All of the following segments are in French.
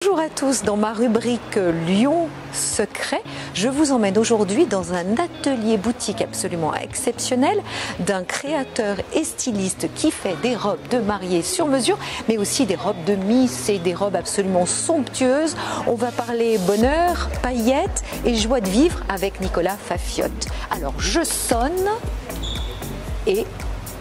Bonjour à tous, dans ma rubrique Lyon Secret, je vous emmène aujourd'hui dans un atelier boutique absolument exceptionnel d'un créateur et styliste qui fait des robes de mariée sur mesure, mais aussi des robes de miss et des robes absolument somptueuses. On va parler bonheur, paillettes et joie de vivre avec Nicolas Fafiotte. Alors je sonne et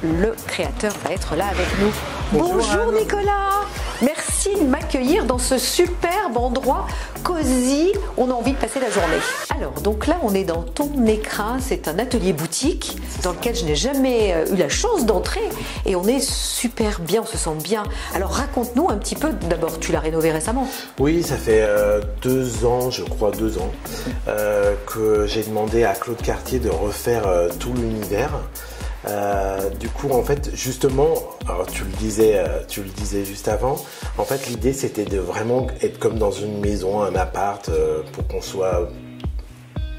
le créateur va être là avec nous. Bonjour Nicolas, merci de m'accueillir dans ce superbe endroit cosy, on a envie de passer la journée. Alors donc là on est dans ton écrin, c'est un atelier boutique dans lequel je n'ai jamais eu la chance d'entrer et on est super bien, on se sent bien. Alors raconte-nous un petit peu, d'abord tu l'as rénové récemment. Oui, ça fait 2 ans, je crois 2 ans, que j'ai demandé à Claude Cartier de refaire tout l'univers. Du coup en fait justement, alors tu le disais juste avant, en fait l'idée c'était de vraiment être comme dans une maison, un appart, pour qu'on soit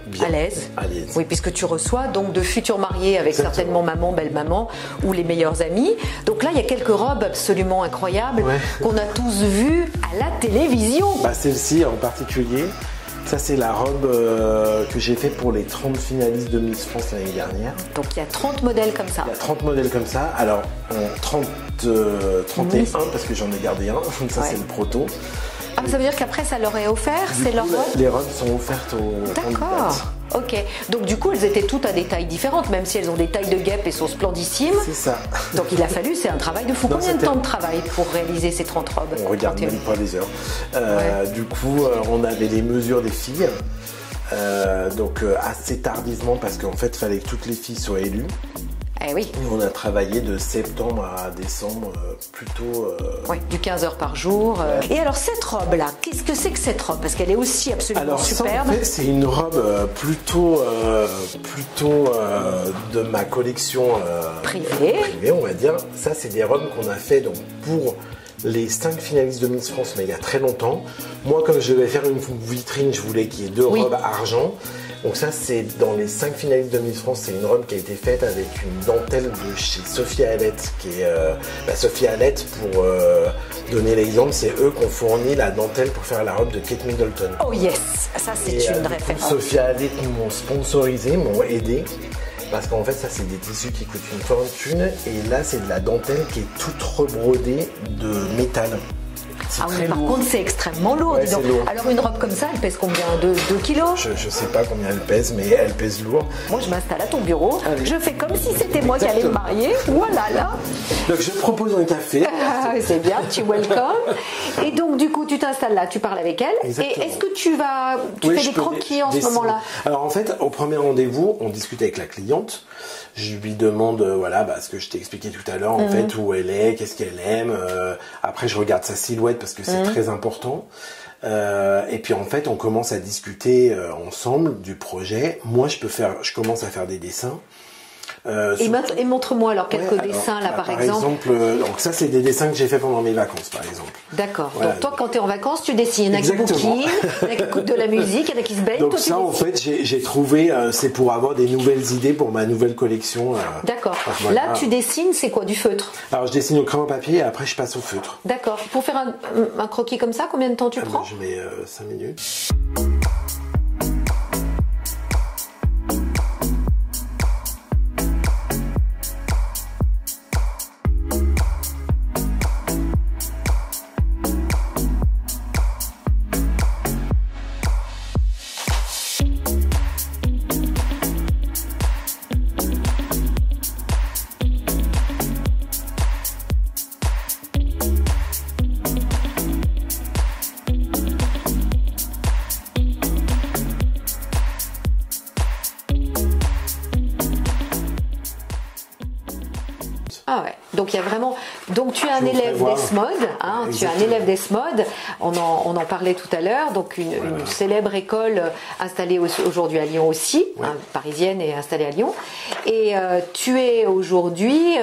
bien à l'aise. Oui, puisque tu reçois donc de futurs mariés avec Exactement. certainement maman, belle-maman ou les meilleurs amis. Donc là, il y a quelques robes absolument incroyables qu'on a tous vues à la télévision. Bah, celle-ci en particulier, ça c'est la robe que j'ai fait pour les 30 finalistes de Miss France l'année dernière. Donc il y a 30 modèles comme ça. Il y a 30 modèles comme ça, alors 31 parce que j'en ai gardé un, ça c'est le proto. Ah, ça veut dire qu'après ça leur est offert, c'est leur robe? Les robes sont offertes aux D'accord, candidates. ok. Donc du coup elles étaient toutes à des tailles différentes, même si elles ont des tailles de guêpe et sont splendissimes. C'est ça. Donc il a fallu, c'est un travail de fou. Non, Combien de temps de travail pour réaliser ces 30 robes? On regarde même pas les heures. Du coup, on avait les mesures des filles. Donc assez tardivement parce qu'en fait, il fallait que toutes les filles soient élues. Eh oui. Et on a travaillé de septembre à décembre plutôt. Oui, du 15 heures par jour. Et alors cette robe-là, qu'est-ce que c'est que cette robe? Parce qu'elle est aussi absolument Alors ça, superbe. en fait, c'est une robe plutôt de ma collection Privée, on va dire. Ça, c'est des robes qu'on a fait donc pour les 5 finalistes de Miss France, mais il y a très longtemps. Moi, comme je devais faire une vitrine, je voulais qu'il y ait 2 robes argent. Donc ça, c'est dans les 5 finalistes de Miss France, c'est une robe qui a été faite avec une dentelle de chez Sophie Alette, qui est Sophie Alette, pour donner l'exemple, c'est eux qui ont fourni la dentelle pour faire la robe de Kate Middleton. oh yes, ça c'est une référence. Sophie Alette m'ont sponsorisé, m'ont aidé. Parce qu'en fait, ça, c'est des tissus qui coûtent une fortune. Et là, c'est de la dentelle qui est toute rebrodée de métal. Ah oui, par contre, c'est extrêmement lourd. Ouais, dis donc. c'est lourd. Alors, une robe comme ça, elle pèse combien? 2 kilos? Je sais pas combien elle pèse, mais elle pèse lourd. Moi, je m'installe à ton bureau. Je fais comme si c'était moi qui allais me marier. Voilà, là. Donc, je propose un café. Ah, c'est bien, tu welcome. Et donc, du coup, tu t'installes là, tu parles avec elle. Exactement. Et est-ce que tu fais des croquis en ce moment-là? Alors, en fait, au premier rendez-vous, on discute avec la cliente. Je lui demande, ce que je t'ai expliqué tout à l'heure, en fait, où elle est, qu'est-ce qu'elle aime. Après, je regarde sa silhouette parce que c'est très important. Et puis, en fait, on commence à discuter ensemble du projet. Moi, je commence à faire des dessins. Et montre-moi alors quelques dessins là par exemple. Donc ça c'est des dessins que j'ai fait pendant mes vacances par exemple. D'accord. Voilà. Donc toi quand tu es en vacances tu dessines, il y en a qui bouquinent, il y en a qui écoutent de la musique, il y en a qui se baignent. Donc toi, ça en fait j'ai trouvé, c'est pour avoir des nouvelles idées pour ma nouvelle collection. D'accord. Là tu dessines, c'est quoi, du feutre? Alors je dessine au crayon papier et après je passe au feutre. D'accord. Pour faire un croquis comme ça, combien de temps tu prends? Je mets 5 minutes. Ah ouais. Donc il y a vraiment. Donc tu es un élève d'Esmode, hein, tu es un élève d'Esmode. On en parlait tout à l'heure. Donc une célèbre école installée aujourd'hui à Lyon aussi, parisienne et installée à Lyon. Et tu es aujourd'hui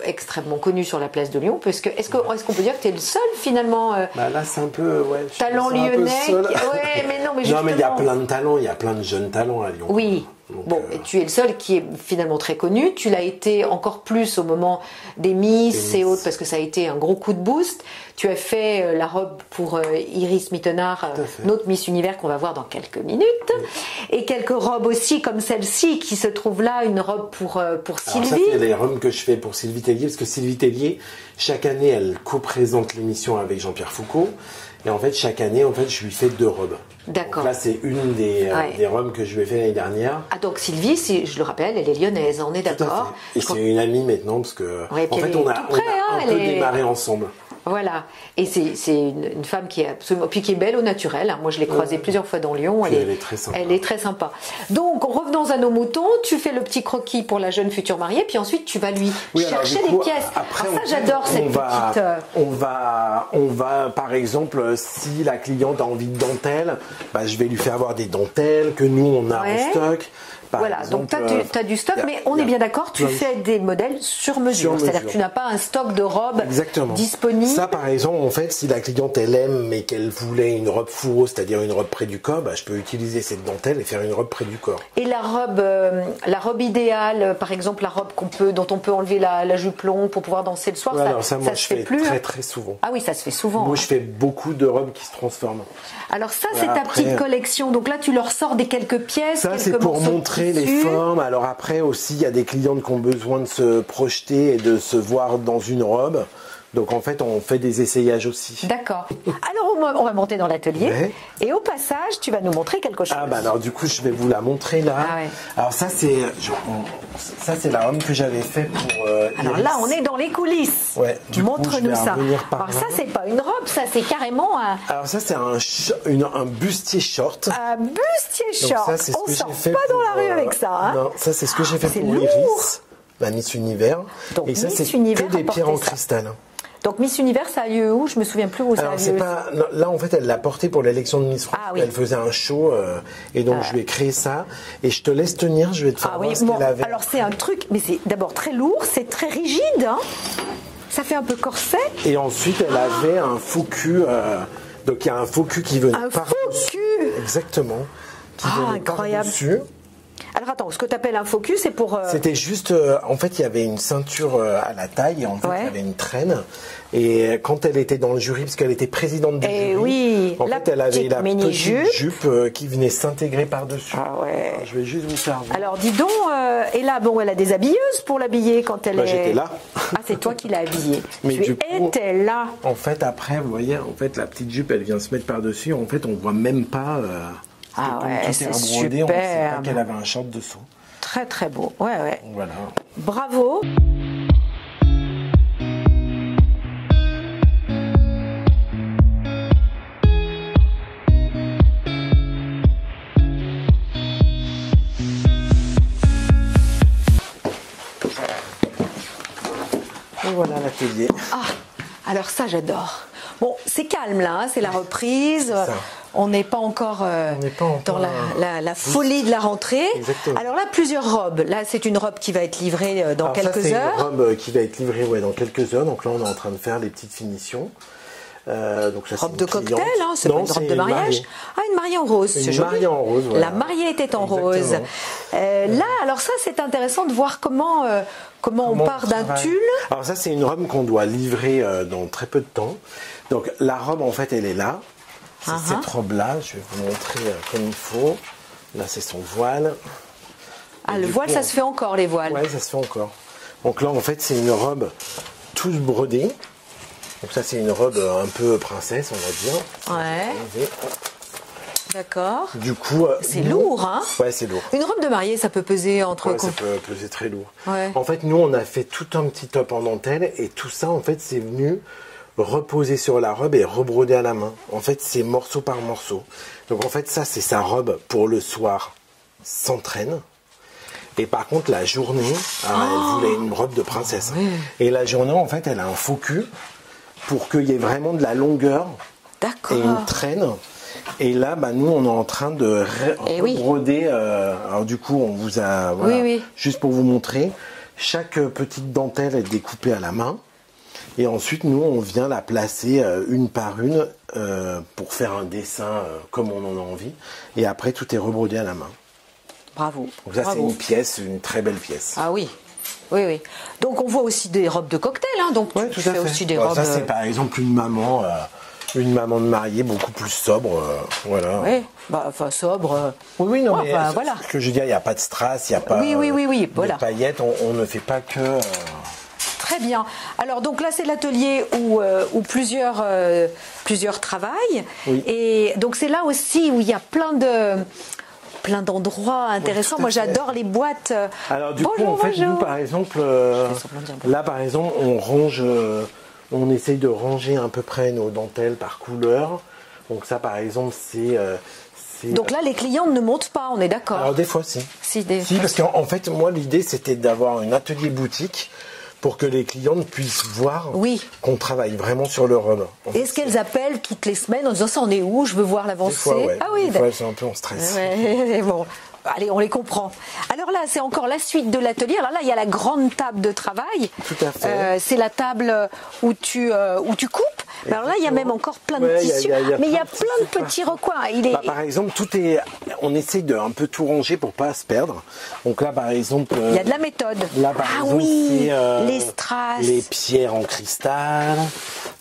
extrêmement connu sur la place de Lyon. Parce que est-ce qu'on peut dire que tu es le seul finalement Là c'est un peu talent lyonnais. Ouais, mais non, mais justement. Non mais il y a plein de talents, il y a plein de jeunes talents à Lyon. Oui. Donc bon, et tu es le seul qui est finalement très connu. Tu l'as été encore plus au moment des Miss et autres, parce que ça a été un gros coup de boost. Tu as fait la robe pour Iris Mittenard, notre Miss Univers qu'on va voir dans quelques minutes. Et quelques robes aussi comme celle-ci qui se trouve là, une robe pour Sylvie. Alors ça, c'est les robes que je fais pour Sylvie Tellier, parce que Sylvie Tellier, chaque année, elle co-présente l'émission avec Jean-Pierre Foucault. Et en fait, chaque année, en fait, je lui fais 2 robes. D'accord. Là, c'est une des robes que je lui ai fait l'année dernière. Ah, donc Sylvie, si je le rappelle, elle est lyonnaise, on est d'accord. Et c'est une amie maintenant, parce que en fait, on a un peu démarré ensemble. Voilà, et c'est une femme qui est absolument, puis qui est belle au naturel. Moi, je l'ai croisée plusieurs fois dans Lyon. Elle est très sympa. Elle est très sympa. Donc, revenons à nos moutons. Tu fais le petit croquis pour la jeune future mariée, puis ensuite tu vas lui chercher des pièces. Après, ça, j'adore cette petite. On va, par exemple, si la cliente a envie de dentelle, bah, je vais lui faire avoir des dentelles que nous on a en stock. Voilà, exemple, donc tu as du stock, mais on est bien d'accord, tu fais des modèles sur mesure. C'est-à-dire que tu n'as pas un stock de robes disponible. Ça, par exemple, en fait, si la cliente elle aime, mais qu'elle voulait une robe fourreau, c'est-à-dire une robe près du corps, bah, je peux utiliser cette dentelle et faire une robe près du corps. Et la robe idéale, par exemple, la robe dont on peut enlever la jupe longue pour pouvoir danser le soir, ça moi, je fais très souvent. Ah oui, ça se fait souvent. Moi, je fais beaucoup de robes qui se transforment. Alors ça, c'est ta petite collection. Donc là, tu leur sors des quelques pièces, ça, c'est pour montrer les formes. Alors après aussi, il y a des clientes qui ont besoin de se projeter et de se voir dans une robe. Donc en fait, on fait des essayages aussi. D'accord. Alors on va monter dans l'atelier et au passage, tu vas nous montrer quelque chose. Ah bah alors du coup, je vais vous la montrer là. Ah ouais. Alors ça c'est la robe que j'avais fait pour alors Iris. Là, on est dans les coulisses. Ouais. Montre-nous ça. Alors ça, c'est pas une robe, ça c'est carrément un. Alors ça c'est un bustier short. Un bustier short. Ça, c'est ce on que sort j'ai fait pas dans la rue avec ça. Hein. Non, ça c'est ce que j'ai fait pour lourd. Iris, la Miss Univers. Donc, et ça Miss c'est Univers que des pierres en cristal. Donc Miss Univers, ça a lieu où? Je me souviens plus où ça a lieu. Là, en fait, elle l'a porté pour l'élection de Miss France. Ah, oui. Elle faisait un show et donc je lui ai créé ça. Et je te laisse tenir, je vais te faire voir ce qu'elle avait. Alors c'est un truc, mais c'est d'abord très lourd, c'est très rigide. Hein. Ça fait un peu corset. Et ensuite, elle avait un faux cul. Donc il y a un faux cul qui venait par-dessus. Exactement. Qui venait incroyable. Par-dessus. Alors attends, ce que tu appelles un focus, c'est pour... C'était juste, en fait, il y avait une ceinture à la taille et en fait, il y avait une traîne. Et quand elle était dans le jury, parce qu'elle était présidente du jury, en fait, elle avait la petite jupe qui venait s'intégrer par-dessus. Ah ouais. Alors, je vais juste vous faire voir. Alors dis donc, et là, bon, elle a des habilleuses pour l'habiller quand elle est... J'étais là. Ah, c'est toi qui l'as habillée. Mais tu étais là. En fait, après, vous voyez, en fait, la petite jupe, elle vient se mettre par-dessus. En fait, on voit même pas... Ah ouais, c'est rebrodé, on ne sait pas qu'elle avait un short dessous. Très très beau, ouais. Voilà. Bravo. Et voilà l'atelier. Ah, alors ça j'adore. Bon, c'est calme là, hein, c'est la reprise. On n'est pas encore dans la folie de la rentrée. Exactement. Alors là, plusieurs robes. Là, c'est une robe qui va être livrée dans quelques heures. C'est une robe qui va être livrée dans quelques heures. Donc là, on est en train de faire les petites finitions. Donc ça, robe de cocktail, hein, c'est pas une robe de mariage. Ah, une mariée en rose, c'est joli. Mariée en rose, voilà. La mariée était en rose. Là, alors ça, c'est intéressant de voir comment on part d'un tulle. Alors ça, c'est une robe qu'on doit livrer dans très peu de temps. Donc la robe, en fait, elle est là. C'est cette robe-là. Je vais vous montrer comme il faut. Là, c'est son voile. Ah, le voile, ça se fait encore, les voiles. Ouais, ça se fait encore. Donc là, en fait, c'est une robe toute brodée. Donc ça, c'est une robe un peu princesse, on va dire. Ouais. D'accord. Du coup, c'est lourd, hein? Ouais, c'est lourd. Une robe de mariée, ça peut peser entre... Ouais, ça peut peser très lourd. Ouais. En fait, nous, on a fait tout un petit top en dentelle et tout ça, en fait, c'est venu reposer sur la robe et rebroder à la main. En fait, c'est morceau par morceau. Donc, en fait, ça, c'est sa robe pour le soir sans traîne. Et par contre, la journée, elle voulait une robe de princesse. Ouais. Et la journée, en fait, elle a un faux cul pour qu'il y ait vraiment de la longueur et une traîne. Et là, nous, on est en train de rebroder. Alors du coup, on vous a... Voilà, juste pour vous montrer, chaque petite dentelle est découpée à la main. Et ensuite, nous, on vient la placer une par une pour faire un dessin comme on en a envie. Et après, tout est rebrodé à la main. Bravo. Donc ça, c'est une pièce, une très belle pièce. Ah oui. Oui, oui. Donc on voit aussi des robes de cocktail, hein. Donc ouais, tu fais aussi des robes. Ça, c'est par exemple une maman de mariée beaucoup plus sobre, voilà. Oui, enfin sobre. Oui, non, mais voilà. Ce que je veux dire, il n'y a pas de strass, il n'y a pas oui, voilà. de paillettes, on ne fait pas que... Très bien. Alors donc là c'est l'atelier où plusieurs travaillent. Oui. Et donc c'est là aussi où il y a plein d'endroits intéressants. Moi j'adore les boîtes. Alors du coup en fait nous par exemple là par exemple on range, on essaye de ranger à peu près nos dentelles par couleur. Donc ça par exemple c'est donc là les clients ne montent pas, on est d'accord? Alors des fois si. Si parce qu'en fait moi l'idée c'était d'avoir un atelier boutique pour que les clientes puissent voir qu'on travaille vraiment sur le robe. Est-ce qu'elles appellent toutes les semaines en disant ça, on est où? Je veux voir l'avancée. Ouais. Ah oui, des fois elles sont un peu en stress. Ouais, bon, allez, on les comprend. Alors là, c'est encore la suite de l'atelier. Alors là, il y a la grande table de travail. Tout à fait. C'est la table où tu coupes. Alors là, il y a même encore plein de tissus, mais il y a plein de petits recoins. Par exemple, on essaye de un peu tout ranger pour pas se perdre. Donc là, par exemple, il y a de la méthode. Là, par exemple, les strass, les pierres en cristal.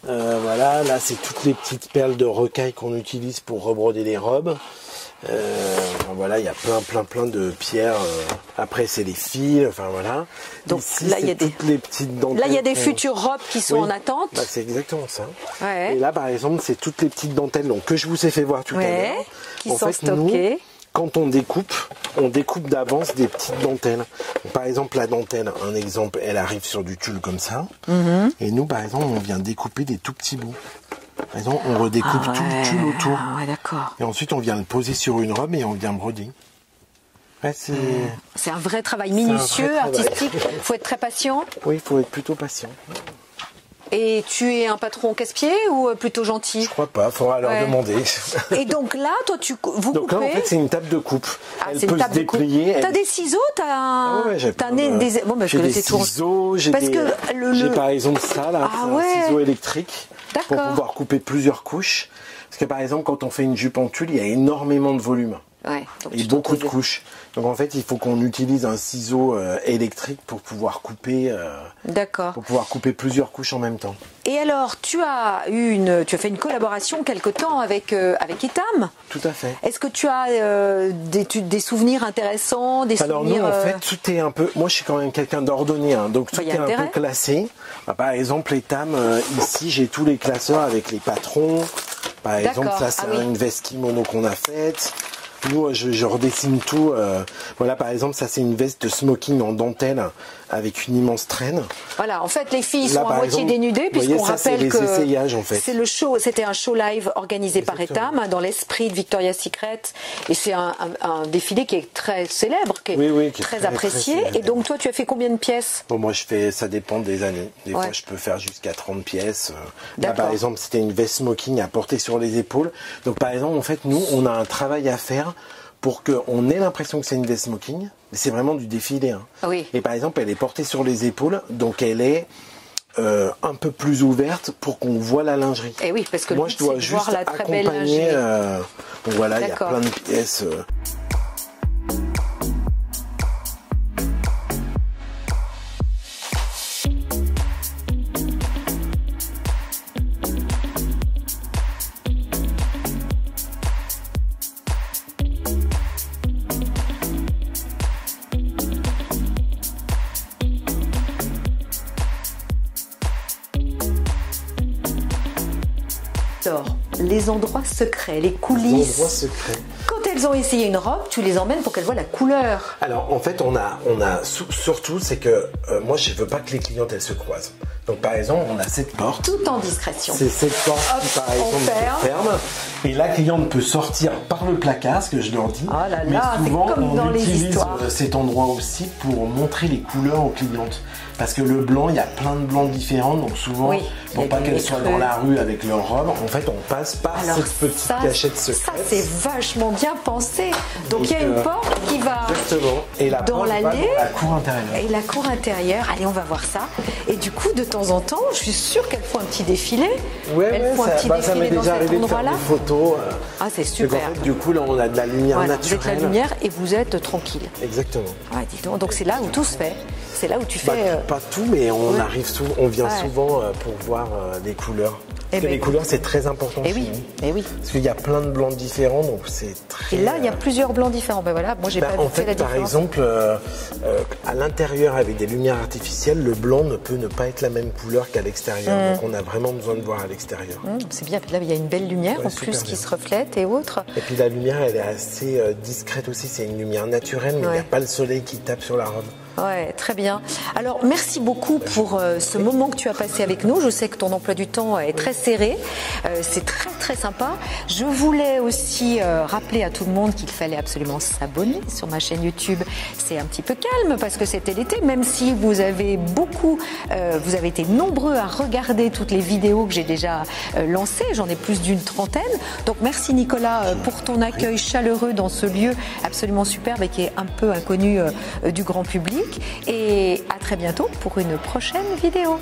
Voilà, là, c'est toutes les petites perles de rocaille qu'on utilise pour rebroder les robes. Voilà, il y a plein de pierres. Après, c'est les fils. Enfin voilà. Donc ici, là, il y a toutes les petites dentelles. Là, il y a des futures robes qui sont en attente. Bah, c'est exactement ça. Ouais. Et là, par exemple, c'est toutes les petites dentelles que je vous ai fait voir tout à l'heure. Qui sont stockées. Quand on découpe d'avance des petites dentelles. Donc, par exemple, la dentelle, un exemple, elle arrive sur du tulle comme ça. Et nous, par exemple, on vient découper des tout petits bouts. Par exemple, on redécoupe tout le tulle autour. D'accord. Et ensuite, on vient le poser sur une robe et on vient broder. Ouais, c'est un vrai travail minutieux, artistique. Il faut être très patient. Oui, il faut être plutôt patient. Et tu es un patron casse-pied ou plutôt gentil? Je crois pas, il faudra leur demander. Et donc là, toi, vous donc coupez. Là, en fait, c'est une table de coupe. Elle peut se déplier. T'as des ciseaux? J'ai des ciseaux, j'ai par exemple ça, là, un ciseau électrique pour pouvoir couper plusieurs couches. Parce que par exemple, quand on fait une jupe en tulle, il y a énormément de volume. Et beaucoup de couches. Donc en fait, il faut qu'on utilise un ciseau électrique pour pouvoir couper. Pour pouvoir couper plusieurs couches en même temps. Et alors, tu as fait une collaboration quelque temps avec Etam. Tout à fait. Est-ce que tu as des souvenirs intéressants, Alors nous, en fait, tout est un peu. Moi, je suis quand même quelqu'un d'ordonné, donc tout est un peu classé. Par exemple, Etam, ici, j'ai tous les classeurs avec les patrons. Par exemple, ça, c'est une veste kimono qu'on a faite. Nous, je redessine tout. Voilà, par exemple, ça c'est une veste de smoking en dentelle avec une immense traîne. Voilà, en fait, les filles sont à moitié dénudées puisqu'on rappelle que essayages, en fait. c'est le show. C'était un show live organisé par Etam dans l'esprit de Victoria's Secret, et c'est un défilé qui est très célèbre, qui est très apprécié. Très et donc, toi, tu as fait combien de pièces? Bon, moi, ça dépend des années. Des fois, je peux faire jusqu'à 30 pièces. Là, par exemple, c'était une veste smoking à porter sur les épaules. Donc, par exemple, en fait, nous, on a un travail à faire pour qu'on ait l'impression que c'est une veste smoking, mais c'est vraiment du défilé. Et par exemple, elle est portée sur les épaules, donc elle est un peu plus ouverte pour qu'on voit la lingerie. Et oui, parce que moi, je dois juste voir la très belle accompagner. Donc voilà, il y a plein de pièces. Les endroits secrets, les coulisses. Les endroits secrets. Quand elles ont essayé une robe, tu les emmènes pour qu'elles voient la couleur. Alors en fait, on a surtout, c'est que moi je veux pas que les clientes elles se croisent. Donc par exemple, on a cette porte. Tout en discrétion. C'est cette porte qui par exemple se ferme. Et la cliente peut sortir par le placard, ce que je leur dis. Oh là là, mais souvent comme dans on utilise les cet endroit aussi pour montrer les couleurs aux clientes. Parce que le blanc, il y a plein de blancs différents, donc souvent, pour pas qu'elles soient dans la rue avec leur robe, en fait, on passe par cette petite cachette secrète. Ça, c'est vachement bien pensé. Donc, il y a une porte qui va et la dans l'allée. La cour intérieure. Et la cour intérieure, allez, on va voir ça. Et du coup, de temps temps en temps, je suis sûre qu'elles font un petit défilé. Ouais, ça m'est déjà arrivé de faire des photos. Ah, c'est super. En fait, du coup, là, on a de la lumière naturelle. Vous êtes la lumière et vous êtes tranquille. Exactement. Ouais, dis donc c'est là où tout se fait. C'est là où tu fais. Pas tout, mais on vient souvent pour voir les couleurs. Parce que les couleurs, c'est très important chez nous. Oui. Parce qu'il y a plein de blancs différents, donc c'est très... Et là, il y a plusieurs blancs différents. Ben voilà, moi, j'ai pas en fait fait, la différence. par exemple, à l'intérieur, avec des lumières artificielles, le blanc ne peut ne pas être la même couleur qu'à l'extérieur. Donc, on a vraiment besoin de voir à l'extérieur. C'est bien. Puis là, il y a une belle lumière en plus qui se reflète et autres. Et puis, la lumière, elle est assez discrète aussi. C'est une lumière naturelle, mais il n'y a pas le soleil qui tape sur la robe. Ouais, très bien. Alors, merci beaucoup pour ce moment que tu as passé avec nous. Je sais que ton emploi du temps est très serré. C'est très, très sympa. Je voulais aussi rappeler à tout le monde qu'il fallait absolument s'abonner sur ma chaîne YouTube. C'est un petit peu calme parce que c'était l'été, même si vous avez vous avez été nombreux à regarder toutes les vidéos que j'ai déjà lancées. J'en ai plus d'une trentaine. Donc, merci Nicolas pour ton accueil chaleureux dans ce lieu absolument superbe et qui est un peu inconnu du grand public. Et à très bientôt pour une prochaine vidéo.